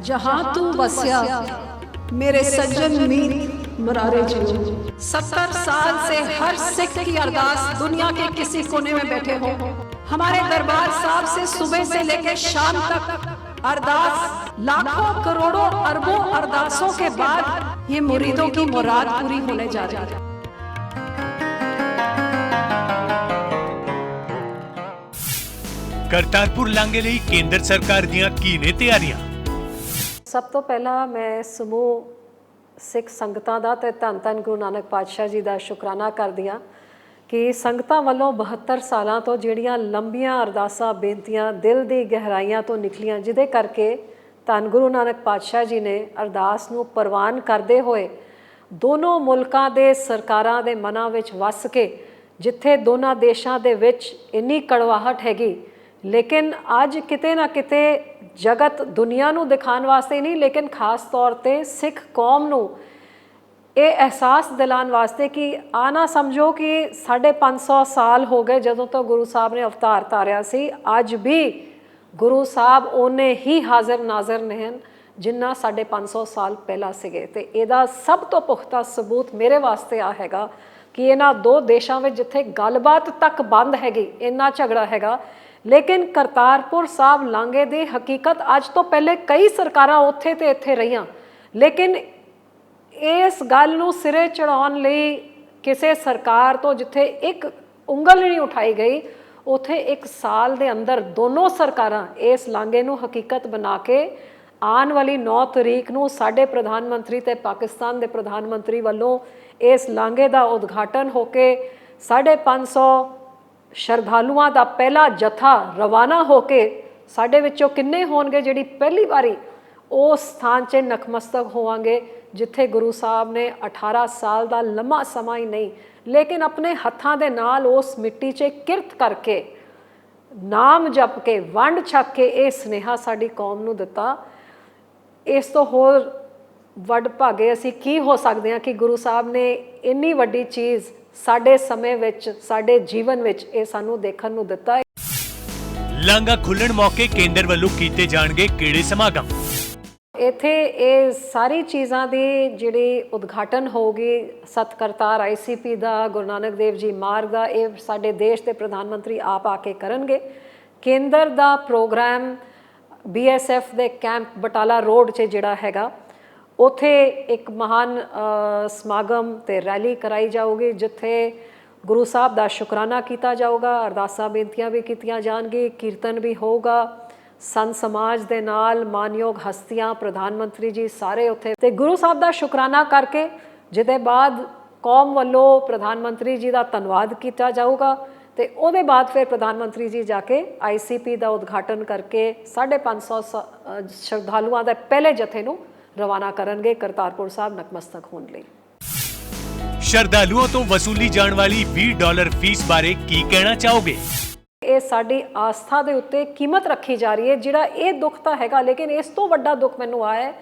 जहाँ तू बसया मेरे सज्जन मीत मरारे जियो। 70 साल से हर सिख की अरदास दुनिया के किसी कोने में बैठे हो, हमारे दरबार साहब से सुबह से लेकर शाम तक अरदास, लाखों करोड़ों अरबों अरदासों के बाद ये मुरीदों की मुराद पूरी होने जा रही है। करतारपुर लांघे ਲਈ ਕੇਂਦਰ ਸਰਕਾਰ ਦੀਆਂ ਕੀ ਨੇ ਤਿਆਰੀਆਂ? ਸਭ ਤੋਂ ਪਹਿਲਾਂ ਮੈਂ ਸਮੂਹ ਸਿੱਖ ਸੰਗਤਾਂ ਦਾ ਤੇ ਧੰਨ ਧੰਨ ਗੁਰੂ ਨਾਨਕ ਪਾਤਸ਼ਾਹ ਜੀ ਦਾ ਸ਼ੁਕਰਾਨਾ ਕਰਦੀ ਹਾਂ ਕਿ ਸੰਗਤਾਂ ਵੱਲੋਂ 72 ਸਾਲਾਂ ਤੋਂ ਜਿਹੜੀਆਂ ਲੰਬੀਆਂ ਅਰਦਾਸਾਂ ਬੇਨਤੀਆਂ ਦਿਲ ਦੀ ਗਹਿਰਾਈਆਂ ਤੋਂ ਨਿਕਲੀਆਂ, ਜਿਹਦੇ ਕਰਕੇ ਧੰਨ ਗੁਰੂ ਨਾਨਕ ਪਾਤਸ਼ਾਹ ਜੀ ਨੇ ਅਰਦਾਸ ਨੂੰ ਪ੍ਰਵਾਨ ਕਰਦੇ ਹੋਏ ਦੋਨੋਂ ਮੁਲਕਾਂ ਦੇ ਸਰਕਾਰਾਂ ਦੇ ਮਨਾਂ ਵਿੱਚ ਵਸ ਕੇ, ਜਿੱਥੇ ਦੋਨਾਂ ਦੇਸ਼ਾਂ ਦੇ ਵਿੱਚ ਇੰਨੀ ਕੜਵਾਹਟ ਹੈਗੀ, ਲੇਕਿਨ ਅੱਜ ਕਿਤੇ ਨਾ ਕਿਤੇ ਜਗਤ ਦੁਨੀਆ ਨੂੰ ਦਿਖਾਉਣ ਵਾਸਤੇ ਨਹੀਂ, ਲੇਕਿਨ ਖਾਸ ਤੌਰ 'ਤੇ ਸਿੱਖ ਕੌਮ ਨੂੰ ਇਹ ਅਹਿਸਾਸ ਦਿਲਾਉਣ ਵਾਸਤੇ ਕਿ ਆ ਨਾ ਸਮਝੋ ਕਿ 550 ਸਾਲ ਹੋ ਗਏ ਜਦੋਂ ਤੋਂ ਗੁਰੂ ਸਾਹਿਬ ਨੇ ਅਵਤਾਰ ਧਾਰਿਆ ਸੀ, ਅੱਜ ਵੀ ਗੁਰੂ ਸਾਹਿਬ ਉਹਨੇ ਹੀ ਹਾਜ਼ਰ ਨਾਜ਼ਰ ਨੇ ਹਨ ਜਿੰਨਾ 550 ਸਾਲ ਪਹਿਲਾਂ ਸੀਗੇ। ਅਤੇ ਇਹਦਾ ਸਭ ਤੋਂ ਪੁਖਤਾ ਸਬੂਤ ਮੇਰੇ ਵਾਸਤੇ ਆ ਹੈਗਾ ਕਿ ਇਹਨਾਂ ਦੋ ਦੇਸ਼ਾਂ ਵਿੱਚ ਜਿੱਥੇ ਗੱਲਬਾਤ ਤੱਕ ਬੰਦ ਹੈਗੀ, ਇੰਨਾ ਝਗੜਾ ਹੈਗਾ, ਲੇਕਿਨ ਕਰਤਾਰਪੁਰ ਸਾਹਿਬ ਲਾਂਘੇ ਦੀ ਹਕੀਕਤ ਅੱਜ ਤੋਂ ਪਹਿਲੇ ਕਈ ਸਰਕਾਰਾਂ ਉੱਥੇ ਤੇ ਇੱਥੇ ਰਹੀਆਂ, ਲੇਕਿਨ ਇਸ ਗੱਲ ਨੂੰ ਸਿਰੇ ਚੜਾਉਣ ਲਈ ਕਿਸੇ ਸਰਕਾਰ ਤੋਂ ਜਿੱਥੇ ਇੱਕ ਉਂਗਲ ਨਹੀਂ ਉਠਾਈ ਗਈ, ਉੱਥੇ 1 ਸਾਲ ਦੇ ਅੰਦਰ ਦੋਨੋਂ ਸਰਕਾਰਾਂ ਇਸ ਲਾਂਘੇ ਨੂੰ ਹਕੀਕਤ ਬਣਾ ਕੇ ਆਉਣ ਵਾਲੀ 9 ਤਰੀਕ ਨੂੰ ਸਾਡੇ ਪ੍ਰਧਾਨ ਮੰਤਰੀ ਤੇ ਪਾਕਿਸਤਾਨ ਦੇ ਪ੍ਰਧਾਨ ਮੰਤਰੀ ਵੱਲੋਂ ਇਸ ਲਾਂਘੇ ਦਾ ਉਦਘਾਟਨ ਹੋ ਕੇ 550 ਸ਼ਰਧਾਲੂਆਂ ਦਾ ਪਹਿਲਾ ਜਥਾ ਰਵਾਨਾ ਹੋ ਕੇ ਸਾਡੇ ਵਿੱਚੋਂ ਕਿੰਨੇ ਹੋਣਗੇ ਜਿਹੜੀ ਪਹਿਲੀ ਵਾਰੀ ਉਸ ਸਥਾਨ 'ਚ ਨਖਮਸਤਕ ਹੋਵਾਂਗੇ ਜਿੱਥੇ ਗੁਰੂ ਸਾਹਿਬ ਨੇ 18 ਸਾਲ ਦਾ ਲੰਮਾ ਸਮਾਂ ਹੀ ਨਹੀਂ, ਲੇਕਿਨ ਆਪਣੇ ਹੱਥਾਂ ਦੇ ਨਾਲ ਉਸ ਮਿੱਟੀ 'ਚ ਕਿਰਤ ਕਰਕੇ, ਨਾਮ ਜਪ ਕੇ, ਵੰਡ ਛਕ ਕੇ ਇਹ ਸੁਨੇਹਾ ਸਾਡੀ ਕੌਮ ਨੂੰ ਦਿੱਤਾ। ਇਸ ਤੋਂ ਹੋਰ ਵੱਡ ਭਾਗੇ ਅਸੀਂ ਕੀ ਹੋ ਸਕਦੇ ਹਾਂ ਕਿ ਗੁਰੂ ਸਾਹਿਬ ਨੇ ਇੰਨੀ ਵੱਡੀ ਚੀਜ਼ ਸਾਡੇ ਸਮੇਂ ਵਿੱਚ, ਸਾਡੇ ਜੀਵਨ ਵਿੱਚ ਇਹ ਸਾਨੂੰ ਦੇਖਣ ਨੂੰ ਦਿੱਤਾ ਹੈ। ਲਾਂਘਾ ਖੁੱਲਣ ਮੌਕੇ ਕੇਂਦਰ ਵੱਲੋਂ ਕੀਤੇ ਜਾਣਗੇ ਕਿਹੜੇ ਸਮਾਗਮ? ਇੱਥੇ ਇਹ ਸਾਰੀ ਚੀਜ਼ਾਂ ਦੀ ਜਿਹੜੀ ਉਦਘਾਟਨ ਹੋਊਗੀ, ਸਤਕਰਤਾਰ ICP ਦਾ, ਗੁਰੂ ਨਾਨਕ ਦੇਵ ਜੀ ਮਾਰਗ ਦਾ, ਇਹ ਸਾਡੇ ਦੇਸ਼ ਦੇ ਪ੍ਰਧਾਨ ਮੰਤਰੀ ਆਪ ਆ ਕੇ ਕਰਨਗੇ। ਕੇਂਦਰ ਦਾ ਪ੍ਰੋਗਰਾਮ BSF ਦੇ ਕੈਂਪ ਬਟਾਲਾ ਰੋਡ 'ਚ ਜਿਹੜਾ ਹੈਗਾ, ਉੱਥੇ ਇੱਕ ਮਹਾਨ ਸਮਾਗਮ ਅਤੇ ਰੈਲੀ ਕਰਾਈ ਜਾਊਗੀ ਜਿੱਥੇ ਗੁਰੂ ਸਾਹਿਬ ਦਾ ਸ਼ੁਕਰਾਨਾ ਕੀਤਾ ਜਾਊਗਾ, ਅਰਦਾਸਾਂ ਬੇਨਤੀਆਂ ਵੀ ਕੀਤੀਆਂ ਜਾਣਗੀ, ਕੀਰਤਨ ਵੀ ਹੋਊਗਾ, ਸੰਤ ਸਮਾਜ ਦੇ ਨਾਲ ਮਾਨਯੋਗ ਹਸਤੀਆਂ, ਪ੍ਰਧਾਨ ਮੰਤਰੀ ਜੀ ਸਾਰੇ ਉੱਥੇ, ਅਤੇ ਗੁਰੂ ਸਾਹਿਬ ਦਾ ਸ਼ੁਕਰਾਨਾ ਕਰਕੇ ਜਿਹਦੇ ਬਾਅਦ ਕੌਮ ਵੱਲੋਂ ਪ੍ਰਧਾਨ ਮੰਤਰੀ ਜੀ ਦਾ ਧੰਨਵਾਦ ਕੀਤਾ ਜਾਊਗਾ ਅਤੇ ਉਹਦੇ ਬਾਅਦ ਫਿਰ ਪ੍ਰਧਾਨ ਮੰਤਰੀ ਜੀ ਜਾ ਕੇ ICP ਦਾ ਉਦਘਾਟਨ ਕਰਕੇ 550 ਸ਼ਰਧਾਲੂਆਂ ਦੇ ਪਹਿਲੇ ਜਥੇ ਨੂੰ ਰਵਾਨਾ ਕਰਨਗੇ ਕਰਤਾਰਪੁਰ ਸਾਹਿਬ ਨਤਮਸਤਕ ਹੋਣ ਲਈ। ਸ਼ਰਧਾਲੂਆਂ ਤੋਂ ਵਸੂਲੀ ਜਾਣ ਵਾਲੀ $20 ਫੀਸ ਬਾਰੇ ਕੀ ਕਹਿਣਾ ਚਾਹੋਗੇ? ਇਹ ਸਾਡੀ ਆਸਥਾ ਦੇ ਉੱਤੇ ਕੀਮਤ ਰੱਖੀ ਜਾ ਰਹੀ ਹੈ। ਜਿਹੜਾ ਇਹ ਦੁੱਖ ਤਾਂ ਹੈਗਾ, ਲੇਕਿਨ ਇਸ ਤੋਂ ਵੱਡਾ ਦੁੱਖ ਮੈਨੂੰ ਆਇਆ ਹੈ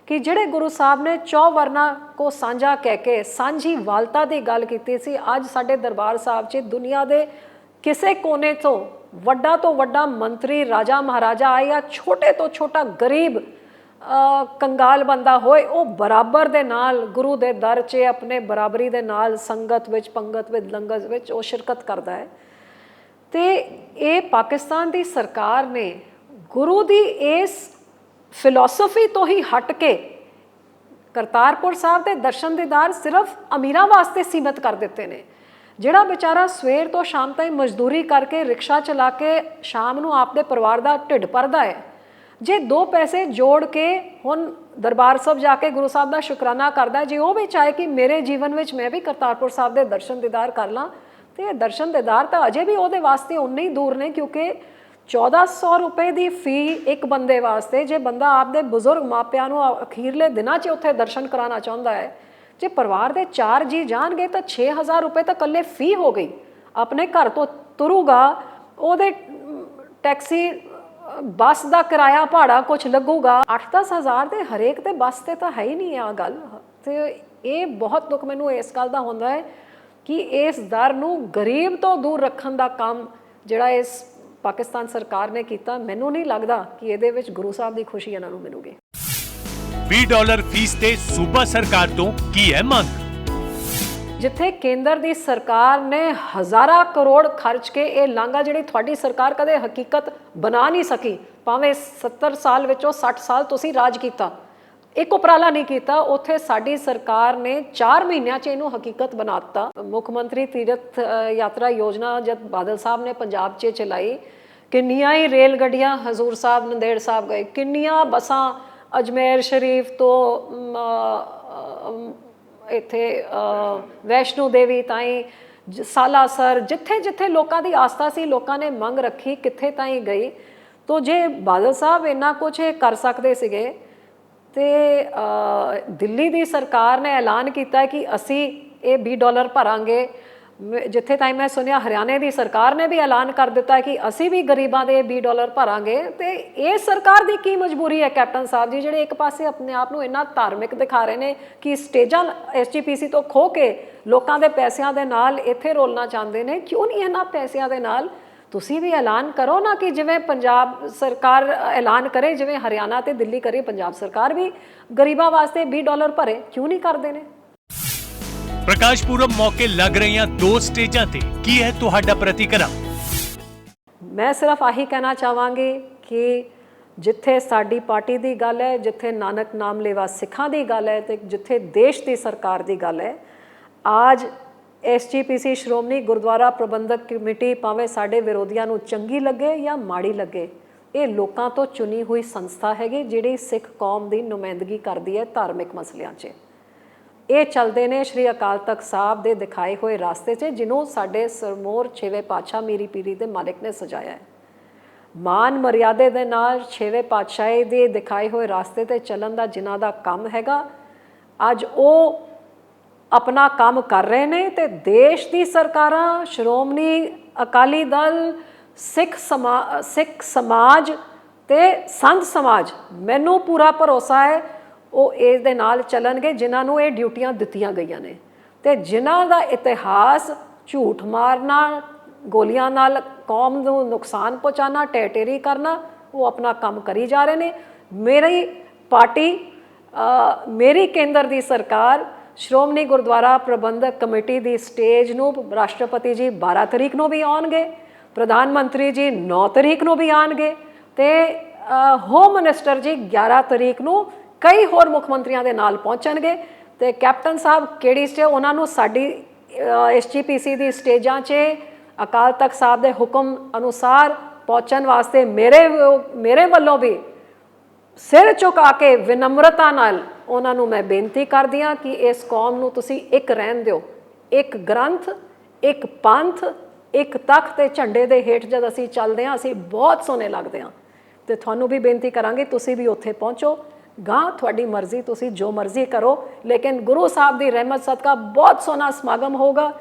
ਕਿ ਜਿਹੜੇ ਗੁਰੂ ਸਾਹਿਬ ਨੇ 4 ਵਰਨਾ ਕੋ ਸਾਂਝਾ ਕਹਿ ਕੇ ਸਾਂਝੀ ਵਾਲਤਾ ਦੀ ਗੱਲ ਕੀਤੀ ਸੀ, ਅੱਜ ਸਾਡੇ ਦਰਬਾਰ ਸਾਹਿਬ 'ਚ ਦੁਨੀਆ ਦੇ ਕਿਸੇ ਕੋਨੇ ਤੋਂ ਵੱਡਾ ਮੰਤਰੀ, ਰਾਜਾ ਮਹਾਰਾਜਾ ਆਏ ਜਾਂ ਛੋਟੇ ਤੋਂ ਛੋਟਾ ਗਰੀਬ ਕੰਗਾਲ ਬੰਦਾ ਹੋਏ, ਉਹ ਬਰਾਬਰ ਦੇ ਨਾਲ ਗੁਰੂ ਦੇ ਦਰ 'ਚ ਆਪਣੇ ਬਰਾਬਰੀ ਦੇ ਨਾਲ ਸੰਗਤ ਵਿੱਚ, ਪੰਗਤ ਵਿੱਚ, ਲੰਗਰ ਵਿੱਚ ਉਹ ਸ਼ਿਰਕਤ ਕਰਦਾ ਹੈ। ਅਤੇ ਇਹ ਪਾਕਿਸਤਾਨ ਦੀ ਸਰਕਾਰ ਨੇ ਗੁਰੂ ਦੀ ਇਸ ਫਿਲਾਸਫੀ ਤੋਂ ਹੀ ਹਟ ਕੇ ਕਰਤਾਰਪੁਰ ਸਾਹਿਬ ਦੇ ਦਰਸ਼ਨ ਦੀਦਾਰ ਸਿਰਫ ਅਮੀਰਾਂ ਵਾਸਤੇ ਸੀਮਿਤ ਕਰ ਦਿੱਤੇ ਨੇ। ਜਿਹੜਾ ਵਿਚਾਰਾ ਸਵੇਰ ਤੋਂ ਸ਼ਾਮ ਤਾਈਂ ਮਜ਼ਦੂਰੀ ਕਰਕੇ, ਰਿਕਸ਼ਾ ਚਲਾ ਕੇ ਸ਼ਾਮ ਨੂੰ ਆਪਦੇ ਪਰਿਵਾਰ ਦਾ ਢਿੱਡ ਭਰਦਾ ਹੈ, ਜੇ 2 ਪੈਸੇ ਜੋੜ ਕੇ ਹੁਣ ਦਰਬਾਰ ਸਾਹਿਬ ਜਾ ਕੇ ਗੁਰੂ ਸਾਹਿਬ ਦਾ ਸ਼ੁਕਰਾਨਾ ਕਰਦਾ, ਜੇ ਉਹ ਵੀ ਚਾਹੇ ਕਿ ਮੇਰੇ ਜੀਵਨ ਵਿੱਚ ਮੈਂ ਵੀ ਕਰਤਾਰਪੁਰ ਸਾਹਿਬ ਦੇ ਦਰਸ਼ਨ ਦੀਦਾਰ ਕਰ ਲਾਂ, ਅਤੇ ਇਹ ਦਰਸ਼ਨ ਦੀਦਾਰ ਤਾਂ ਅਜੇ ਵੀ ਉਹਦੇ ਵਾਸਤੇ ਉਨੇ ਹੀ ਦੂਰ ਨੇ, ਕਿਉਂਕਿ 1400 ਰੁਪਏ ਦੀ ਫੀ ਇੱਕ ਬੰਦੇ ਵਾਸਤੇ, ਜੇ ਬੰਦਾ ਆਪਦੇ ਬਜ਼ੁਰਗ ਮਾਪਿਆਂ ਨੂੰ ਅਖੀਰਲੇ ਦਿਨਾਂ 'ਚ ਉੱਥੇ ਦਰਸ਼ਨ ਕਰਾਉਣਾ ਚਾਹੁੰਦਾ ਹੈ, ਜੇ ਪਰਿਵਾਰ ਦੇ 4 ਜੀ ਜਾਣਗੇ ਤਾਂ 6000 ਰੁਪਏ ਤਾਂ ਇਕੱਲੇ ਫੀ ਹੋ ਗਈ। ਆਪਣੇ ਘਰ ਤੋਂ ਤੁਰੂਗਾ, ਉਹਦੇ ਟੈਕਸੀ ਬੱਸ ਦਾ ਕਿਰਾਇਆ ਭਾੜਾ ਕੁਛ ਲੱਗੂਗਾ, 8-10 ਹਜ਼ਾਰ ਦੇ ਹਰੇਕ ਦੇ ਬੱਸ 'ਤੇ ਤਾਂ ਹੈ ਹੀ ਨਹੀਂ ਆ ਗੱਲ। ਅਤੇ ਇਹ ਬਹੁਤ ਦੁੱਖ ਮੈਨੂੰ ਇਸ ਗੱਲ ਦਾ ਹੁੰਦਾ ਹੈ ਕਿ ਇਸ ਦਰ ਨੂੰ ਗਰੀਬ ਤੋਂ ਦੂਰ ਰੱਖਣ ਦਾ ਕੰਮ ਜਿਹੜਾ ਇਸ ਪਾਕਿਸਤਾਨ ਸਰਕਾਰ ਨੇ ਕੀਤਾ, ਮੈਨੂੰ ਨਹੀਂ ਲੱਗਦਾ ਕਿ ਇਹਦੇ ਵਿੱਚ ਗੁਰੂ ਸਾਹਿਬ ਦੀ ਖੁਸ਼ੀ ਇਹਨਾਂ ਨੂੰ ਮਿਲੂਗੀ। $20 ਫੀਸ ਤੇ ਸੂਬਾ ਸਰਕਾਰ ਤੋਂ ਕੀ ਹੈ ਮੰਗ? ਜਿੱਥੇ ਕੇਂਦਰ ਦੀ ਸਰਕਾਰ ਨੇ ਹਜ਼ਾਰਾਂ ਕਰੋੜ ਖਰਚ ਕੇ ਇਹ ਲਾਂਘਾ ਜਿਹੜੀ ਤੁਹਾਡੀ ਸਰਕਾਰ ਕਦੇ ਹਕੀਕਤ ਬਣਾ ਨਹੀਂ ਸਕੀ, ਭਾਵੇਂ 70 ਸਾਲ ਵਿੱਚੋਂ 60 ਸਾਲ ਤੁਸੀਂ ਰਾਜ ਕੀਤਾ, ਇੱਕ ਉਪਰਾਲਾ ਨਹੀਂ ਕੀਤਾ, ਉੱਥੇ ਸਾਡੀ ਸਰਕਾਰ ਨੇ 4 ਮਹੀਨਿਆਂ 'ਚ ਇਹਨੂੰ ਹਕੀਕਤ ਬਣਾ ਦਿੱਤਾ। ਮੁੱਖ ਮੰਤਰੀ ਤੀਰਥ ਯਾਤਰਾ ਯੋਜਨਾ ਜਦ ਬਾਦਲ ਸਾਹਿਬ ਨੇ ਪੰਜਾਬ 'ਚ ਚਲਾਈ, ਕਿੰਨੀਆਂ ਹੀ ਰੇਲ ਗੱਡੀਆਂ ਹਜ਼ੂਰ ਸਾਹਿਬ ਨੰਦੇੜ ਸਾਹਿਬ ਗਏ, ਕਿੰਨੀਆਂ ਬੱਸਾਂ ਅਜਮੇਰ ਸ਼ਰੀਫ ਤੋਂ ਇੱਥੇ ਵੈਸ਼ਨੋ ਦੇਵੀ ਤਾਈਂ ਸਾਲਾਸਰ, ਜਿੱਥੇ ਜਿੱਥੇ ਲੋਕਾਂ ਦੀ ਆਸਥਾ ਸੀ, ਲੋਕਾਂ ਨੇ ਮੰਗ ਰੱਖੀ, ਕਿੱਥੇ ਤਾਈਂ ਗਈ। ਤੋ ਜੇ ਬਾਦਲ ਸਾਹਿਬ ਇੰਨਾ ਕੁਝ ਕਰ ਸਕਦੇ ਸੀਗੇ ਤੇ ਦਿੱਲੀ ਦੀ ਸਰਕਾਰ ਨੇ ਐਲਾਨ ਕੀਤਾ ਕਿ ਅਸੀਂ ਇਹ $20 ਭਰਾਂਗੇ। ਜਿੱਥੇ ਤਾਈਂ ਮੈਂ ਸੁਣਿਆ ਹਰਿਆਣੇ ਦੀ ਸਰਕਾਰ ਨੇ ਵੀ ਐਲਾਨ ਕਰ ਦਿੱਤਾ ਕਿ ਅਸੀਂ ਵੀ ਗਰੀਬਾਂ ਦੇ $20 ਭਰਾਂਗੇ। ਤੇ ਇਹ ਸਰਕਾਰ ਦੀ ਕੀ ਮਜਬੂਰੀ ਹੈ ਕੈਪਟਨ ਸਾਹਿਬ ਜੀ, ਜਿਹੜੇ ਇੱਕ ਪਾਸੇ ਆਪਣੇ ਆਪ ਨੂੰ ਇੰਨਾ ਧਾਰਮਿਕ ਦਿਖਾ ਰਹੇ ਨੇ ਕਿ ਸਟੇਜਾਂ SGPC ਤੋਂ ਖੋ ਕੇ ਲੋਕਾਂ ਦੇ ਪੈਸਿਆਂ ਦੇ ਨਾਲ ਇੱਥੇ ਰੋਲਣਾ ਚਾਹੁੰਦੇ ਨੇ। ਕਿਉਂ ਨਹੀਂ ਇਹਨਾਂ ਪੈਸਿਆਂ ਦੇ ਨਾਲ ਤੁਸੀਂ ਵੀ ਐਲਾਨ ਕਰੋ ਨਾ, ਕਿ ਜਿਵੇਂ ਪੰਜਾਬ ਸਰਕਾਰ ਐਲਾਨ ਕਰੇ, ਜਿਵੇਂ ਹਰਿਆਣਾ ਤੇ ਦਿੱਲੀ ਕਰੇ, ਪੰਜਾਬ ਸਰਕਾਰ ਵੀ ਗਰੀਬਾਂ ਵਾਸਤੇ $20 ਭਰੇ। ਕਿਉਂ ਨਹੀਂ ਕਰਦੇ ਨੇ? ਪ੍ਰਕਾਸ਼ ਪੁਰਬ ਮੌਕੇ ਲੱਗ ਰਹੀਆਂ 2 ਸਟੇਜਾਂ ਤੇ ਕੀ ਹੈ ਤੁਹਾਡਾ ਪ੍ਰਤੀਕਰਮ? ਮੈਂ ਸਿਰਫ ਆਹੀ ਕਹਿਣਾ ਚਾਹਾਂਗੀ ਕਿ ਜਿੱਥੇ ਸਾਡੀ ਪਾਰਟੀ ਦੀ ਗੱਲ ਹੈ, ਜਿੱਥੇ ਨਾਨਕ ਨਾਮ ਲੇਵਾ ਸਿੱਖਾਂ ਦੀ ਗੱਲ ਹੈ, ਤੇ ਜਿੱਥੇ ਦੇਸ਼ ਦੀ ਸਰਕਾਰ ਦੀ ਗੱਲ ਹੈ, ਅੱਜ SGPC ਸ਼੍ਰੋਮਣੀ ਗੁਰਦੁਆਰਾ ਪ੍ਰਬੰਧਕ ਕਮੇਟੀ ਭਾਵੇਂ ਸਾਡੇ ਵਿਰੋਧੀਆਂ ਨੂੰ ਚੰਗੀ ਲੱਗੇ ਜਾਂ ਮਾੜੀ ਲੱਗੇ, ਇਹ ਲੋਕਾਂ ਤੋਂ ਚੁਣੀ ਹੋਈ ਸੰਸਥਾ ਹੈਗੀ ਜਿਹੜੀ ਸਿੱਖ ਕੌਮ ਦੀ ਨੁਮਾਇੰਦਗੀ ਕਰਦੀ ਹੈ ਧਾਰਮਿਕ ਮਸਲਿਆਂ 'ਚ। ਇਹ ਚੱਲਦੇ ਨੇ ਸ਼੍ਰੀ ਅਕਾਲ ਤਖਤ ਸਾਹਿਬ ਦੇ ਦਿਖਾਏ ਹੋਏ ਰਾਸਤੇ 'ਚ, ਜਿਹਨੂੰ ਸਾਡੇ ਸਰਮੋਰ 6ਵੇਂ ਪਾਤਸ਼ਾਹ ਮੀਰੀ ਪੀਰੀ ਦੇ ਮਾਲਿਕ ਨੇ ਸਜਾਇਆ ਹੈ। ਮਾਨ ਮਰਿਆਦੇ ਦੇ ਨਾਲ 6ਵੇਂ ਪਾਤਸ਼ਾਹੀ ਦੇ ਦਿਖਾਏ ਹੋਏ ਰਾਸਤੇ 'ਤੇ ਚੱਲਣ ਦਾ ਜਿਨ੍ਹਾਂ ਦਾ ਕੰਮ ਹੈਗਾ, ਅੱਜ ਉਹ ਆਪਣਾ ਕੰਮ ਕਰ ਰਹੇ ਨੇ। ਤੇ ਦੇਸ਼ ਦੀ ਸਰਕਾਰਾਂ, ਸ਼੍ਰੋਮਣੀ ਅਕਾਲੀ ਦਲ, ਸਿੱਖ ਸਮਾਜ ਤੇ ਸੰਤ ਸਮਾਜ, ਮੈਨੂੰ ਪੂਰਾ ਭਰੋਸਾ ਹੈ ਉਹ ਇਸ ਦੇ ਨਾਲ ਚੱਲਣਗੇ ਜਿਨ੍ਹਾਂ ਨੂੰ ਇਹ ਡਿਊਟੀਆਂ ਦਿੱਤੀਆਂ ਗਈਆਂ ਨੇ। ਤੇ ਜਿਨ੍ਹਾਂ ਦਾ ਇਤਿਹਾਸ ਝੂਠ ਮਾਰਨਾ, ਗੋਲੀਆਂ ਨਾਲ ਕੌਮ ਨੂੰ ਨੁਕਸਾਨ ਪਹੁੰਚਾਉਣਾ, ਟੇਟੇਰੀ ਕਰਨਾ, ਉਹ ਆਪਣਾ ਕੰਮ ਕਰੀ ਜਾ ਰਹੇ ਨੇ। ਮੇਰੀ ਪਾਰਟੀ, ਮੇਰੀ ਕੇਂਦਰ ਦੀ ਸਰਕਾਰ ਸ਼੍ਰੋਮਣੀ ਗੁਰਦੁਆਰਾ ਪ੍ਰਬੰਧਕ ਕਮੇਟੀ ਦੀ ਸਟੇਜ ਨੂੰ ਰਾਸ਼ਟਰਪਤੀ ਜੀ 12 ਤਰੀਕ ਨੂੰ ਵੀ ਆਉਣਗੇ, ਪ੍ਰਧਾਨ ਮੰਤਰੀ ਜੀ 9 ਤਰੀਕ ਨੂੰ ਵੀ ਆਉਣਗੇ, ਤੇ ਹੋਮ ਮਿਨਿਸਟਰ ਜੀ 11 ਤਰੀਕ ਨੂੰ ਕਈ ਹੋਰ ਮੁੱਖ ਮੰਤਰੀਆਂ ਦੇ ਨਾਲ ਪਹੁੰਚਣਗੇ। ਤੇ ਕੈਪਟਨ ਸਾਹਿਬ ਕਿਹੜੀ ਸਟੇਜ, ਉਹਨਾਂ ਨੂੰ ਸਾਡੀ SGPC ਦੀ ਸਟੇਜਾਂ 'ਚ ਅਕਾਲ ਤਖਤ ਸਾਹਿਬ ਦੇ ਹੁਕਮ ਅਨੁਸਾਰ ਪਹੁੰਚਣ ਵਾਸਤੇ ਮੇਰੇ ਵੱਲੋਂ ਵੀ ਸਿਰ ਝੁਕਾ ਕੇ ਵਿਨਮਰਤਾ ਨਾਲ ਉਹਨਾਂ ਨੂੰ ਮੈਂ ਬੇਨਤੀ ਕਰਦੀ ਹਾਂ ਕਿ ਇਸ ਕੌਮ ਨੂੰ ਤੁਸੀਂ ਇੱਕ ਰਹਿਣ ਦਿਓ। ਇੱਕ ਗ੍ਰੰਥ, ਇੱਕ ਪੰਥ, ਇੱਕ ਤਖਤ ਤੇ ਝੰਡੇ ਦੇ ਹੇਠ ਜਦ ਅਸੀਂ ਚੱਲਦੇ ਹਾਂ, ਅਸੀਂ ਬਹੁਤ ਸੋਹਣੇ ਲੱਗਦੇ ਹਾਂ। ਤੇ ਤੁਹਾਨੂੰ ਵੀ ਬੇਨਤੀ ਕਰਾਂਗੇ ਤੁਸੀਂ ਵੀ ਉੱਥੇ ਪਹੁੰਚੋ। ਗਾਂ ਤੁਹਾਡੀ ਮਰਜ਼ੀ, ਤੁਸੀਂ ਜੋ ਮਰਜ਼ੀ ਕਰੋ, ਲੇਕਿਨ ਗੁਰੂ ਸਾਹਿਬ ਦੀ ਰਹਿਮਤ ਸਦਕਾ ਬਹੁਤ ਸੋਹਣਾ ਸਮਾਗਮ ਹੋਗਾ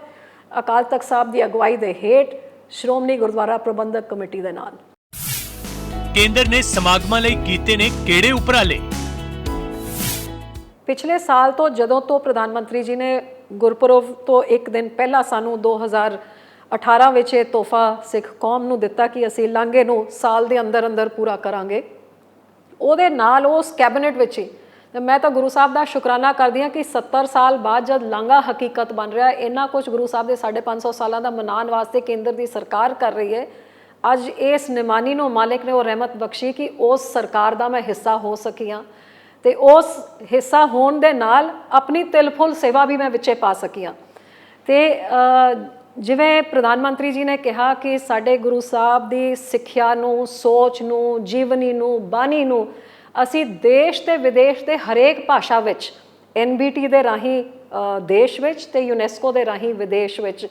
ਅਕਾਲ ਤਖਤ ਸਾਹਿਬ ਦੀ ਅਗਵਾਈ ਦੇ ਹੇਠ ਸ਼੍ਰੋਮਣੀ ਗੁਰਦੁਆਰਾ ਪ੍ਰਬੰਧਕ ਕਮੇਟੀ ਦੇ ਨਾਲ। ਕੇਂਦਰ ਨੇ ਸਮਾਗਮਾਂ ਲਈ ਕੀਤੇ ਨੇ ਕਿਹੜੇ ਉਪਰਾਲੇ? ਪਿਛਲੇ ਸਾਲ ਤੋਂ ਜਦੋਂ ਤੋਂ ਪ੍ਰਧਾਨ ਮੰਤਰੀ ਜੀ ਨੇ ਗੁਰਪੁਰਬ ਤੋਂ ਇੱਕ ਦਿਨ ਪਹਿਲਾਂ ਸਾਨੂੰ 2018 ਵਿੱਚ ਇਹ ਤੋਹਫਾ ਸਿੱਖ ਕੌਮ ਨੂੰ ਦਿੱਤਾ ਕਿ ਅਸੀਂ ਲਾਂਘੇ ਨੂੰ ਸਾਲ ਦੇ ਅੰਦਰ ਅੰਦਰ ਪੂਰਾ ਕਰਾਂਗੇ, ਉਹਦੇ ਨਾਲ ਉਸ ਕੈਬਨਿਟ ਵਿੱਚ ਹੀ ਮੈਂ ਤਾਂ ਗੁਰੂ ਸਾਹਿਬ ਦਾ ਸ਼ੁਕਰਾਨਾ ਕਰਦੀ ਹਾਂ ਕਿ 70 ਸਾਲ ਬਾਅਦ ਜਦ ਲਾਂਘਾ ਹਕੀਕਤ ਬਣ ਰਿਹਾ, ਇੰਨਾ ਕੁਝ ਗੁਰੂ ਸਾਹਿਬ ਦੇ 550 ਸਾਲਾਂ ਦਾ ਮਨਾਉਣ ਵਾਸਤੇ ਕੇਂਦਰ ਦੀ ਸਰਕਾਰ ਕਰ ਰਹੀ ਹੈ। ਅੱਜ ਇਸ ਨਿਮਾਨੀ ਨੂੰ ਮਾਲਿਕ ਨੇ ਉਹ ਰਹਿਮਤ ਬਖਸ਼ੀ ਕਿ ਉਸ ਸਰਕਾਰ ਦਾ ਮੈਂ ਹਿੱਸਾ ਹੋ ਸਕੀ ਹਾਂ, ਤੇ ਉਸ ਹਿੱਸਾ ਹੋਣ ਦੇ ਨਾਲ ਆਪਣੀ ਤਿਲ ਫੁੱਲ ਸੇਵਾ ਵੀ ਮੈਂ ਵਿੱਚੇ ਪਾ ਸਕੀ ਹਾਂ। ਤੇ ਜਿਵੇਂ ਪ੍ਰਧਾਨ ਮੰਤਰੀ ਜੀ ਨੇ ਕਿਹਾ ਕਿ ਸਾਡੇ ਗੁਰੂ ਸਾਹਿਬ ਦੀ ਸਿੱਖਿਆ ਨੂੰ, ਸੋਚ ਨੂੰ, ਜੀਵਨੀ ਨੂੰ, ਬਾਣੀ ਨੂੰ ਅਸੀਂ ਦੇਸ਼ ਤੇ ਵਿਦੇਸ਼ ਦੇ ਹਰੇਕ ਭਾਸ਼ਾ ਵਿੱਚ NBT ਦੇ ਰਾਹੀਂ ਦੇਸ਼ ਵਿੱਚ ਤੇ UNESCO ਦੇ ਰਾਹੀਂ ਵਿਦੇਸ਼ ਵਿੱਚ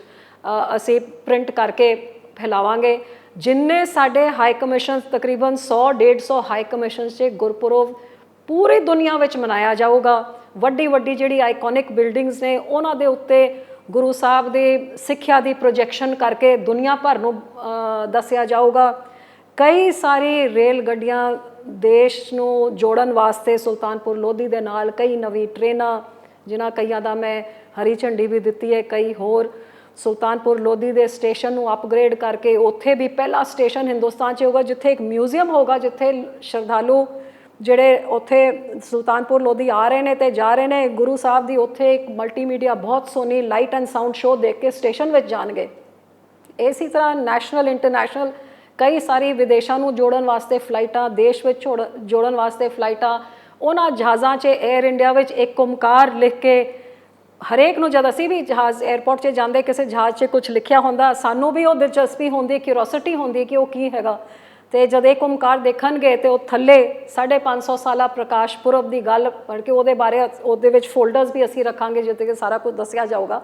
ਅਸੀਂ ਪ੍ਰਿੰਟ ਕਰਕੇ ਫੈਲਾਵਾਂਗੇ। ਜਿੰਨੇ ਸਾਡੇ ਹਾਈ ਕਮਿਸ਼ਨ, ਤਕਰੀਬਨ 100-150 ਹਾਈ ਕਮਿਸ਼ਨ 'ਚ ਗੁਰਪੁਰਬ ਪੂਰੀ ਦੁਨੀਆ ਵਿੱਚ ਮਨਾਇਆ ਜਾਊਗਾ। ਵੱਡੀ ਵੱਡੀ ਜਿਹੜੀ ਆਈਕੋਨਿਕ ਬਿਲਡਿੰਗਸ ਨੇ ਉਹਨਾਂ ਦੇ ਉੱਤੇ ਗੁਰੂ ਸਾਹਿਬ ਦੀ ਸਿੱਖਿਆ ਦੀ ਪ੍ਰੋਜੈਕਸ਼ਨ ਕਰਕੇ ਦੁਨੀਆ ਭਰ ਨੂੰ ਦੱਸਿਆ ਜਾਊਗਾ। ਕਈ ਸਾਰੀ ਰੇਲ ਗੱਡੀਆਂ ਦੇਸ਼ ਨੂੰ ਜੋੜਨ ਵਾਸਤੇ ਸੁਲਤਾਨਪੁਰ ਲੋਧੀ ਦੇ ਨਾਲ ਕਈ ਨਵੀਂ ਟ੍ਰੇਨਾਂ, ਜਿਨ੍ਹਾਂ ਕਈਆਂ ਦਾ ਮੈਂ ਹਰੀ ਝੰਡੀ ਵੀ ਦਿੱਤੀ ਹੈ, ਕਈ ਹੋਰ ਸੁਲਤਾਨਪੁਰ ਲੋਧੀ ਦੇ ਸਟੇਸ਼ਨ ਨੂੰ ਅਪਗ੍ਰੇਡ ਕਰਕੇ ਉੱਥੇ ਵੀ ਪਹਿਲਾ ਸਟੇਸ਼ਨ ਹਿੰਦੁਸਤਾਨ 'ਚ ਹੋਗਾ ਜਿੱਥੇ ਇੱਕ ਮਿਊਜ਼ੀਅਮ ਹੋਗਾ, ਜਿੱਥੇ ਸ਼ਰਧਾਲੂ ਜਿਹੜੇ ਉੱਥੇ ਸੁਲਤਾਨਪੁਰ ਲੋਧੀ ਆ ਰਹੇ ਨੇ ਤੇ ਜਾ ਰਹੇ ਨੇ, ਗੁਰੂ ਸਾਹਿਬ ਦੀ ਉੱਥੇ ਇੱਕ ਮਲਟੀਮੀਡੀਆ ਬਹੁਤ ਸੋਹਣੀ ਲਾਈਟ ਐਂਡ ਸਾਊਂਡ ਸ਼ੋਅ ਦੇਖ ਕੇ ਸਟੇਸ਼ਨ ਵਿੱਚ ਜਾਣਗੇ। ਇਸੇ ਤਰ੍ਹਾਂ ਨੈਸ਼ਨਲ ਇੰਟਰਨੈਸ਼ਨਲ ਕਈ ਸਾਰੀ ਵਿਦੇਸ਼ਾਂ ਨੂੰ ਜੋੜਨ ਵਾਸਤੇ ਫਲਾਈਟਾਂ, ਦੇਸ਼ ਵਿੱਚ ਜੋੜਨ ਵਾਸਤੇ ਫਲਾਈਟਾਂ, ਉਹਨਾਂ ਜਹਾਜ਼ਾਂ 'ਚ 에ਅਰ ਇੰਡੀਆ ਵਿੱਚ ਇੱਕ ਓਮਕਾਰ ਲਿਖ ਕੇ ਹਰੇਕ ਨੂੰ, ਜਦ ਅਸੀਂ ਵੀ ਜਹਾਜ਼ 에ਅਰਪੋਰਟ 'ਚ ਜਾਂਦੇ ਕਿਸੇ ਜਹਾਜ਼ 'ਚ ਕੁਝ ਲਿਖਿਆ ਹੁੰਦਾ ਸਾਨੂੰ ਵੀ ਉਹ ਦਿਲਚਸਪੀ ਹੁੰਦੀ, ਕਿਉਰਿਓਸਿਟੀ ਹੁੰਦੀ ਕਿ ਉਹ ਕੀ ਹੈਗਾ। ਤੇ ਜਦ ਇੱਕ ਓਮਕਾਰ ਦੇਖਣਗੇ ਤੇ ਉਹ ਥੱਲੇ 550 ਸਾਲਾ ਪ੍ਰਕਾਸ਼ ਪੁਰਬ ਦੀ ਗੱਲ ਪੜ੍ਹ ਕੇ ਉਹਦੇ ਬਾਰੇ ਉਹਦੇ ਵਿੱਚ ਫੋਲਡਰਸ ਵੀ ਅਸੀਂ ਰੱਖਾਂਗੇ ਜਿੱਥੇ ਕਿ ਸਾਰਾ ਕੁਝ ਦੱਸਿਆ ਜਾਊਗਾ।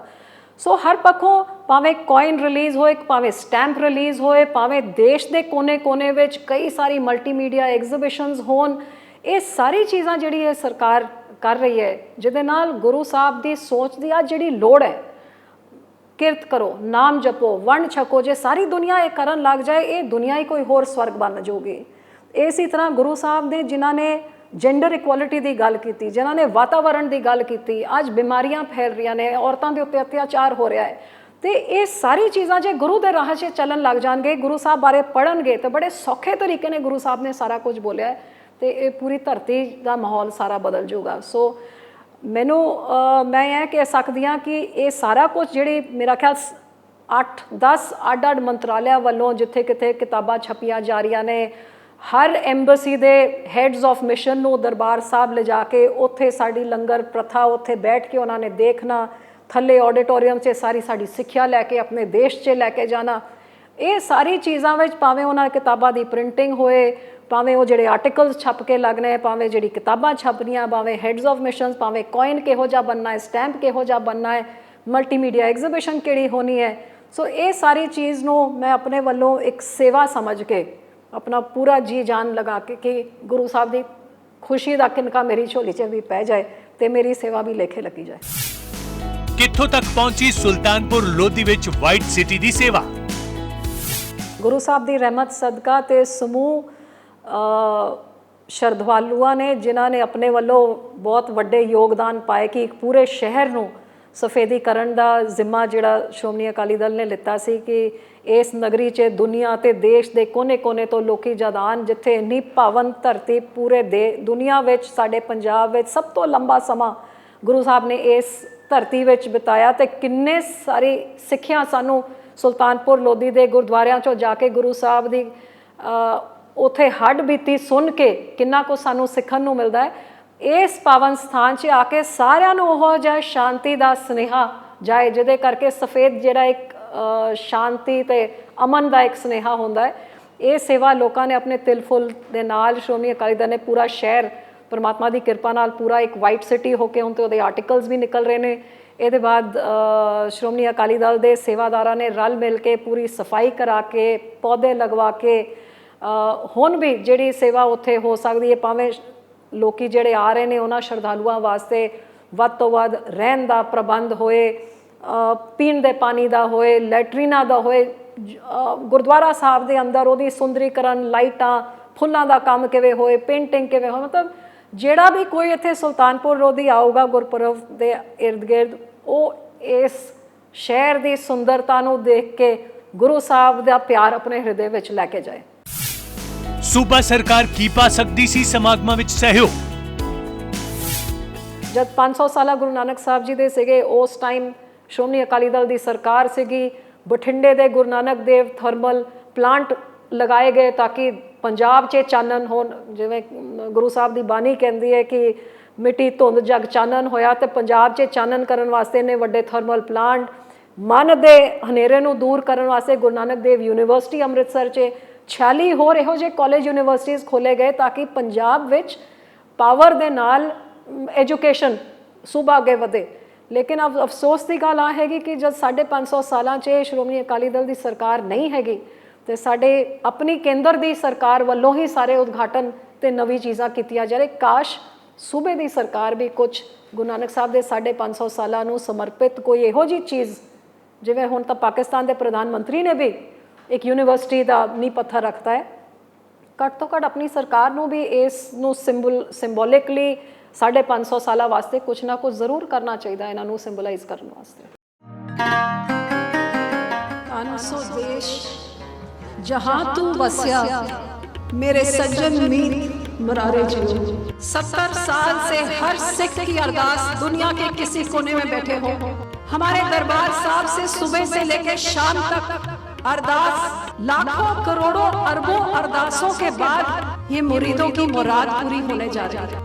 ਸੋ ਹਰ ਪੱਖੋਂ ਭਾਵੇਂ ਕੋਇਨ ਰਿਲੀਜ਼ ਹੋਏ, ਭਾਵੇਂ ਸਟੈਂਪ ਰਿਲੀਜ਼ ਹੋਏ, ਭਾਵੇਂ ਦੇਸ਼ ਦੇ ਕੋਨੇ-ਕੋਨੇ ਵਿੱਚ ਕਈ ਸਾਰੀ ਮਲਟੀਮੀਡੀਆ ਐਗਜ਼ੀਬਿਸ਼ਨਸ ਹੋਣ, ਇਹ ਸਾਰੀ ਚੀਜ਼ਾਂ ਜਿਹੜੀ ਇਹ ਸਰਕਾਰ ਕਰ ਰਹੀ ਹੈ ਜਿਹਦੇ ਨਾਲ ਗੁਰੂ ਸਾਹਿਬ ਦੀ ਸੋਚ ਦੀ ਅੱਜ ਜਿਹੜੀ ਲੋੜ ਹੈ, ਕਿਰਤ ਕਰੋ, ਨਾਮ ਜਪੋ, ਵੰਡ ਛਕੋ, ਜੇ ਸਾਰੀ ਦੁਨੀਆ ਇਹ ਕਰਨ ਲੱਗ ਜਾਏ ਇਹ ਦੁਨੀਆ ਹੀ ਕੋਈ ਹੋਰ ਸਵਰਗ ਬਣ ਜਾਊਗੀ। ਇਸੇ ਤਰ੍ਹਾਂ ਗੁਰੂ ਸਾਹਿਬ ਨੇ ਜਿਨ੍ਹਾਂ ਨੇ ਜੈਂਡਰ ਇਕੁਐਲਿਟੀ ਦੀ ਗੱਲ ਕੀਤੀ, ਜਿਨ੍ਹਾਂ ਨੇ ਵਾਤਾਵਰਣ ਦੀ ਗੱਲ ਕੀਤੀ, ਅੱਜ ਬਿਮਾਰੀਆਂ ਫੈਲ ਰਹੀਆਂ ਨੇ, ਔਰਤਾਂ ਦੇ ਉੱਤੇ ਅਤਿਆਚਾਰ ਹੋ ਰਿਹਾ ਹੈ, ਤੇ ਇਹ ਸਾਰੀ ਚੀਜ਼ਾਂ ਜੇ ਗੁਰੂ ਦੇ ਰਾਹ 'ਚ ਚੱਲਣ ਲੱਗ ਜਾਣਗੇ, ਗੁਰੂ ਸਾਹਿਬ ਬਾਰੇ ਪੜ੍ਹਨਗੇ ਤਾਂ ਬੜੇ ਸੌਖੇ ਤਰੀਕੇ ਨੇ ਗੁਰੂ ਸਾਹਿਬ ਨੇ ਸਾਰਾ ਕੁਝ ਬੋਲਿਆ ਹੈ ਤੇ ਇਹ ਪੂਰੀ ਧਰਤੀ ਦਾ ਮਾਹੌਲ ਸਾਰਾ ਬਦਲ ਜਾਊਗਾ। ਸੋ ਮੈਨੂੰ ਮੈਂ ਇਹ ਕਹਿ ਸਕਦੀ ਹਾਂ ਕਿ ਇਹ ਸਾਰਾ ਕੁਝ ਜਿਹੜੀ ਮੇਰਾ ਖਿਆਲ 8-10 ਅੱਡ-ਅੱਡ ਮੰਤਰਾਲਿਆਂ ਵੱਲੋਂ ਜਿੱਥੇ ਕਿਤੇ ਕਿਤਾਬਾਂ ਛਪੀਆਂ ਜਾ ਰਹੀਆਂ ਨੇ, ਹਰ ਐਂਬੈਸੀ ਦੇ ਹੈਡਸ ਆਫ ਮਿਸ਼ਨ ਨੂੰ ਦਰਬਾਰ ਸਾਹਿਬ ਲਿਜਾ ਕੇ ਉੱਥੇ ਸਾਡੀ ਲੰਗਰ ਪ੍ਰਥਾ ਉੱਥੇ ਬੈਠ ਕੇ ਉਹਨਾਂ ਨੇ ਦੇਖਣਾ, ਥੱਲੇ ਆਡੀਟੋਰੀਅਮ 'ਚ ਸਾਰੀ ਸਾਡੀ ਸਿੱਖਿਆ ਲੈ ਕੇ ਆਪਣੇ ਦੇਸ਼ 'ਚ ਲੈ ਕੇ ਜਾਣਾ, ਇਹ ਸਾਰੀ ਚੀਜ਼ਾਂ ਵਿੱਚ ਭਾਵੇਂ ਉਹਨਾਂ ਕਿਤਾਬਾਂ ਦੀ ਪ੍ਰਿੰਟਿੰਗ ਹੋਏ, ਭਾਵੇਂ ਉਹ ਜਿਹੜੇ ਆਰਟੀਕਲਸ ਛਪ ਕੇ ਲੱਗਣੇ, ਭਾਵੇਂ ਜਿਹੜੀ ਕਿਤਾਬਾਂ ਛਪਣੀਆਂ, ਭਾਵੇਂ ਹੈਡਸ ਆਫ ਮਿਸ਼ਨਸ, ਭਾਵੇਂ ਕੋਇਨ ਕਿਹੋ ਜਿਹਾ ਬਣਨਾ ਹੈ, ਸਟੈਂਪ ਕਿਹੋ ਜਿਹਾ ਬਣਨਾ ਹੈ, ਮਲਟੀਮੀਡੀਆ ਐਗਜ਼ੀਬਿਸ਼ਨ ਕਿਹੜੀ ਹੋਣੀ ਹੈ। ਸੋ ਇਹ ਸਾਰੀ ਚੀਜ਼ ਨੂੰ ਮੈਂ ਆਪਣੇ ਵੱਲੋਂ ਇੱਕ ਸੇਵਾ ਸਮਝ ਕੇ ਆਪਣਾ ਪੂਰਾ ਜੀ ਜਾਨ ਲਗਾ ਕੇ ਕਿ ਗੁਰੂ ਸਾਹਿਬ ਦੀ ਖੁਸ਼ੀ ਦਾ ਕਿਨਕਾ ਮੇਰੀ ਝੋਲੀ 'ਚ ਵੀ ਪੈ ਜਾਏ ਤੇ ਮੇਰੀ ਸੇਵਾ ਵੀ ਲੇਖੇ ਲੱਗੀ ਜਾਏ। ਕਿੱਥੋਂ ਤੱਕ ਪਹੁੰਚੀ ਸੁਲਤਾਨਪੁਰ ਲੋਧੀ ਵਿੱਚ ਵਾਈਟ ਸਿਟੀ ਦੀ ਸੇਵਾ? ਗੁਰੂ ਸਾਹਿਬ ਦੀ ਰਹਿਮਤ ਸਦਕਾ ਤੇ ਸਮੂਹ ਸ਼ਰਧਾਲੂਆਂ ਨੇ ਜਿਨ੍ਹਾਂ ਨੇ ਆਪਣੇ ਵੱਲੋਂ ਬਹੁਤ ਵੱਡੇ ਯੋਗਦਾਨ ਪਾਏ ਕਿ ਇੱਕ ਪੂਰੇ ਸ਼ਹਿਰ ਨੂੰ ਸਫੇਦੀਕਰਨ ਦਾ ਜ਼ਿੰਮਾ ਜਿਹੜਾ ਸ਼੍ਰੋਮਣੀ ਅਕਾਲੀ ਦਲ ਨੇ ਲਿੱਤਾ ਸੀ ਕਿ ਇਸ ਨਗਰੀ 'ਚ ਦੁਨੀਆ ਤੇ ਦੇਸ਼ ਦੇ ਕੋਨੇ-ਕੋਨੇ ਤੋਂ ਲੋਕੀ ਜਦ ਆਉਣ, ਜਿੱਥੇ ਇੰਨੀ ਪਾਵਨ ਧਰਤੀ ਪੂਰੇ ਦੁਨੀਆ ਵਿੱਚ ਸਾਡੇ ਪੰਜਾਬ ਵਿੱਚ ਸਭ ਤੋਂ ਲੰਬਾ ਸਮਾਂ ਗੁਰੂ ਸਾਹਿਬ ਨੇ ਇਸ ਧਰਤੀ ਵਿੱਚ ਬਿਤਾਇਆ ਤੇ ਕਿੰਨੇ ਸਾਰੀ ਸਿੱਖਿਆ ਸਾਨੂੰ ਸੁਲਤਾਨਪੁਰ ਲੋਧੀ ਦੇ ਗੁਰਦੁਆਰਿਆਂ 'ਚੋਂ ਜਾ ਕੇ ਗੁਰੂ ਸਾਹਿਬ ਦੀ ਉੱਥੇ ਹੱਡ ਬੀਤੀ ਸੁਣ ਕੇ ਕਿੰਨਾ ਕੁ ਸਾਨੂੰ ਸਿੱਖਣ ਨੂੰ ਮਿਲਦਾ ਹੈ। ਇਸ ਪਾਵਨ ਸਥਾਨ 'ਚ ਆ ਕੇ ਸਾਰਿਆਂ ਨੂੰ ਉਹ ਜਿਹਾ ਸ਼ਾਂਤੀ ਦਾ ਸੁਨੇਹਾ ਜਾਏ ਜਿਹਦੇ ਕਰਕੇ ਸਫੇਦ ਜਿਹੜਾ ਇੱਕ ਸ਼ਾਂਤੀ ਤੇ ਅਮਨ ਦਾ ਇੱਕ ਸੁਨੇਹਾ ਹੁੰਦਾ ਹੈ। ਇਹ ਸੇਵਾ ਲੋਕਾਂ ਨੇ ਆਪਣੇ ਤਿਲ ਫੁੱਲ ਦੇ ਨਾਲ ਸ਼੍ਰੋਮਣੀ ਅਕਾਲੀ ਦਲ ਨੇ ਪੂਰਾ ਸ਼ਹਿਰ ਪਰਮਾਤਮਾ ਦੀ ਕਿਰਪਾ ਨਾਲ ਪੂਰਾ ਇੱਕ ਵਾਈਟ ਸਿਟੀ ਹੋ ਕੇ ਹੁਣ ਤੇ ਉਹਦੇ ਆਰਟੀਕਲਸ ਵੀ ਨਿਕਲ ਰਹੇ ਨੇ। ਇਹਦੇ ਬਾਅਦ ਸ਼੍ਰੋਮਣੀ ਅਕਾਲੀ ਦਲ ਦੇ ਸੇਵਾਦਾਰਾਂ ਨੇ ਰਲ ਮਿਲ ਕੇ ਪੂਰੀ ਸਫਾਈ ਕਰਾ ਕੇ ਪੌਦੇ ਲਗਵਾ ਕੇ ਹੁਣ ਵੀ ਜਿਹੜੀ ਸੇਵਾ ਉੱਥੇ ਹੋ ਸਕਦੀ ਹੈ, ਭਾਵੇਂ ਲੋਕੀ ਜਿਹੜੇ ਆ ਰਹੇ ਨੇ ਉਹਨਾਂ ਸ਼ਰਧਾਲੂਆਂ ਵਾਸਤੇ ਵੱਧ ਤੋਂ ਵੱਧ ਰਹਿਣ ਦਾ ਪ੍ਰਬੰਧ ਹੋਏ, ਪੀਣ ਦੇ ਪਾਣੀ ਦਾ ਹੋਏ, ਲੈਟਰੀਨਾਂ ਦਾ ਹੋਏ, ਗੁਰਦੁਆਰਾ ਸਾਹਿਬ ਦੇ ਅੰਦਰ ਉਹਦੀ ਸੁੰਦਰੀਕਰਨ, ਲਾਈਟਾਂ, ਫੁੱਲਾਂ ਦਾ ਕੰਮ ਕਿਵੇਂ ਹੋਏ, ਪੇਂਟਿੰਗ ਕਿਵੇਂ ਹੋਏ, ਮਤਲਬ ਜਿਹੜਾ ਵੀ ਕੋਈ ਇੱਥੇ ਸੁਲਤਾਨਪੁਰ ਲੋਧੀ ਆਊਗਾ ਗੁਰਪੁਰਬ ਦੇ ਇਰਦ ਗਿਰਦ ਉਹ ਇਸ ਸ਼ਹਿਰ ਦੀ ਸੁੰਦਰਤਾ ਨੂੰ ਦੇਖ ਕੇ ਗੁਰੂ ਸਾਹਿਬ ਦਾ ਪਿਆਰ ਆਪਣੇ ਹਿਰਦੇ ਵਿੱਚ ਲੈ ਕੇ ਜਾਏ। ਸੂਬਾ ਸਰਕਾਰ ਕੀ ਪਾ ਸਕਦੀ ਸੀ ਸਮਾਗਮਾਂ ਵਿੱਚ ਸਹਿਯੋਗ? ਜਦ 500 ਸਾਲਾ ਗੁਰੂ ਨਾਨਕ ਸਾਹਿਬ ਜੀ ਦੇ ਸੀਗੇ ਉਸ ਟਾਈਮ ਸ਼੍ਰੋਮਣੀ ਅਕਾਲੀ ਦਲ ਦੀ ਸਰਕਾਰ ਸੀਗੀ, ਬਠਿੰਡੇ ਦੇ ਗੁਰੂ ਨਾਨਕ ਦੇਵ ਥਰਮਲ ਪਲਾਂਟ ਲਗਾਏ ਗਏ ਤਾਂ ਕਿ ਪੰਜਾਬ 'ਚ ਚਾਨਣ ਹੋਣ। ਜਿਵੇਂ ਗੁਰੂ ਸਾਹਿਬ ਦੀ ਬਾਣੀ ਕਹਿੰਦੀ ਹੈ ਕਿ ਮਿੱਟੀ ਧੁੰਦ ਜਗ ਚਾਨਣ ਹੋਇਆ ਤੇ ਪੰਜਾਬ 'ਚ ਚਾਨਣ ਕਰਨ ਵਾਸਤੇ ਨੇ ਵੱਡੇ ਥਰਮਲ ਪਲਾਂਟ, ਮਨ ਦੇ ਹਨੇਰੇ ਨੂੰ ਦੂਰ ਕਰਨ ਵਾਸਤੇ ਗੁਰੂ ਨਾਨਕ ਦੇਵ ਯੂਨੀਵਰਸਿਟੀ ਅੰਮ੍ਰਿਤਸਰ 'ਚ 46 ਹੋਰ ਇਹੋ ਜਿਹੇ ਕਾਲਜ ਯੂਨੀਵਰਸਿਟੀਜ਼ ਖੋਲ੍ਹੇ ਗਏ ਤਾਂ ਕਿ ਪੰਜਾਬ ਵਿੱਚ ਪਾਵਰ ਦੇ ਨਾਲ ਐਜੂਕੇਸ਼ਨ ਸੂਬਾ ਅੱਗੇ ਵਧੇ। ਲੇਕਿਨ ਅਫਸੋਸ ਦੀ ਗੱਲ ਆ ਹੈਗੀ ਕਿ ਜਦ 550 ਸਾਲਾਂ 'ਚ ਸ਼੍ਰੋਮਣੀ ਅਕਾਲੀ ਦਲ ਦੀ ਸਰਕਾਰ ਨਹੀਂ ਹੈਗੀ ਤੇ ਸਾਡੇ ਆਪਣੀ ਕੇਂਦਰ ਦੀ ਸਰਕਾਰ ਵੱਲੋਂ ਹੀ ਸਾਰੇ ਉਦਘਾਟਨ ਤੇ ਨਵੀਂ ਚੀਜ਼ਾਂ ਕੀਤੀਆਂ ਜਾ ਰਹੀਆਂ। ਕਾਸ਼ ਸੂਬੇ ਦੀ ਸਰਕਾਰ ਵੀ ਕੁਝ ਗੁਰੂ ਨਾਨਕ ਸਾਹਿਬ ਦੇ 550 ਸਾਲਾਂ ਨੂੰ ਸਮਰਪਿਤ ਕੋਈ ਇਹੋ ਜਿਹੀ ਚੀਜ਼, ਜਿਵੇਂ ਹੁਣ ਤਾਂ ਪਾਕਿਸਤਾਨ ਦੇ ਪ੍ਰਧਾਨ ਮੰਤਰੀ ਨੇ ਵੀ ਇੱਕ ਯੂਨੀਵਰਸਿਟੀ ਦਾ ਨੀਂਹ ਪੱਥਰ ਰੱਖਤਾ ਹੈ, ਘੱਟ ਤੋਂ ਘੱਟ ਆਪਣੀ ਸਰਕਾਰ ਨੂੰ ਵੀ ਇਸ ਨੂੰ ਸਿੰਬੋਲਿਕਲੀ 550 ਸਾਲਾਂ ਵਾਸਤੇ ਕੁਝ ਨਾ ਕੁਝ ਜ਼ਰੂਰ ਕਰਨਾ ਚਾਹੀਦਾ ਇਹਨਾਂ ਨੂੰ ਸਿੰਬਲਾਈਜ਼ ਕਰਨ ਵਾਸਤੇ। अनसो देश जहाँ तू बसया मेरे सज्जन मीत मरारे जियो। 70 साल से हर सिख की अरदास दुनिया के किसी कोने में बैठे हो, हमारे दरबार साहब से सुबह से लेकर शाम तक अरदास, लाखों करोड़ों अरबों अरदासों के बाद ये मुरीदों की मुराद पूरी होने जा रही है।